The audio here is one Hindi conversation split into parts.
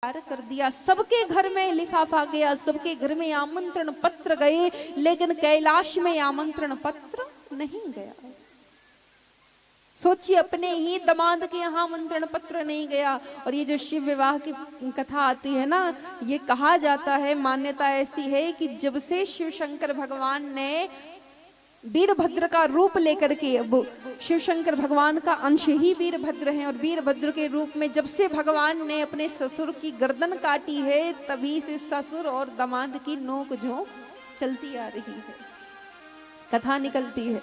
कर दिया। सबके घर में लिफाफा गया, सबके घर में आमंत्रण पत्र गए, लेकिन कैलाश में आमंत्रण पत्र नहीं गया। सोचिए, अपने ही दामाद के यहाँ आमंत्रण पत्र नहीं गया। और ये जो शिव विवाह की कथा आती है ना, ये कहा जाता है, मान्यता ऐसी है कि जब से शिव शंकर भगवान ने वीरभद्र का रूप लेकर के, अब शिव शंकर भगवान का अंश ही वीरभद्र हैं, और वीरभद्र के रूप में जब से भगवान ने अपने ससुर की गर्दन काटी है, तभी से ससुर और दामाद की नोक झोंक चलती आ रही है, कथा निकलती है।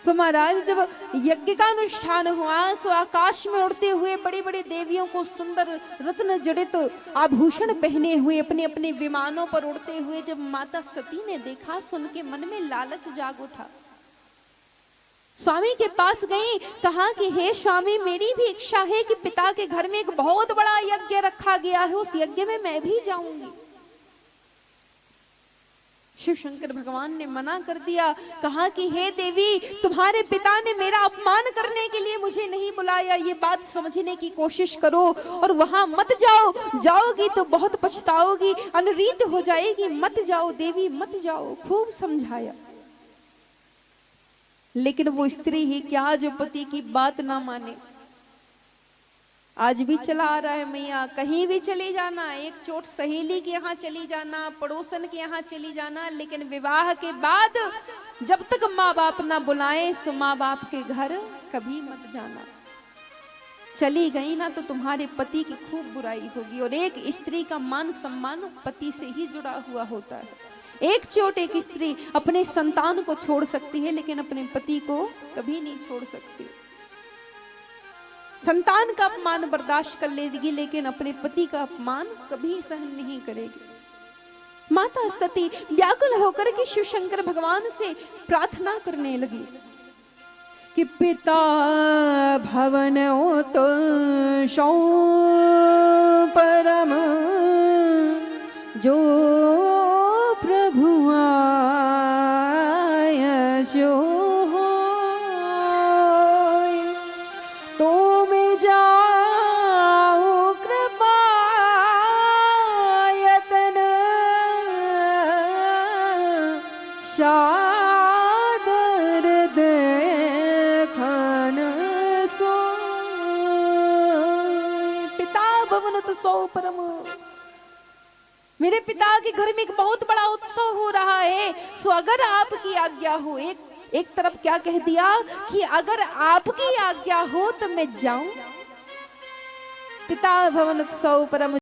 सो महाराज, जब यज्ञ का अनुष्ठान हुआ, सो आकाश में उड़ते हुए बड़ी बड़ी देवियों को सुंदर रत्न जड़ित आभूषण पहने हुए अपने अपने विमानों पर उड़ते हुए जब माता सती ने देखा, सुन के मन में लालच जाग उठा। स्वामी के पास गई, कहा कि हे स्वामी, मेरी भी इच्छा है कि पिता के घर में एक बहुत बड़ा यज्ञ रखा गया है, उस यज्ञ में मैं भी जाऊंगी। शिव शंकर भगवान ने मना कर दिया, कहा कि हे देवी, तुम्हारे पिता ने मेरा अपमान करने के लिए मुझे नहीं बुलाया, ये बात समझने की कोशिश करो और वहां मत जाओ, जाओगी तो बहुत पछताओगी, अनरीत हो जाएगी, मत जाओ देवी, मत जाओ। खूब समझाया, लेकिन वो स्त्री ही क्या जो पति की बात ना माने। आज भी चला आ रहा है मैया, कहीं भी चली जाना, एक चोट सहेली के यहाँ चली जाना, पड़ोसन के यहाँ चली जाना, लेकिन विवाह के बाद जब तक माँ बाप ना बुलाए, सो माँ बाप के घर कभी मत जाना। चली गई ना तो तुम्हारे पति की खूब बुराई होगी। और एक स्त्री का मान सम्मान पति से ही जुड़ा हुआ होता है। एक चोट एक स्त्री अपने संतान को छोड़ सकती है, लेकिन अपने पति को कभी नहीं छोड़ सकती। संतान का अपमान बर्दाश्त कर लेगी, लेकिन अपने पति का अपमान कभी सहन नहीं करेगी। माता सती व्याकुल होकर के शिव शंकर भगवान से प्रार्थना करने लगी कि पिता भवन तो सौ परम जो प्रभु आया जो सादर देखन सो। पिता भवन तो सौ परम, मेरे पिता के घर में एक बहुत बड़ा उत्सव हो रहा है, सो अगर आपकी आज्ञा हो, एक तरफ क्या कह दिया कि अगर आपकी आज्ञा हो तो मैं जाऊं। पिता भवन तो सौ परम।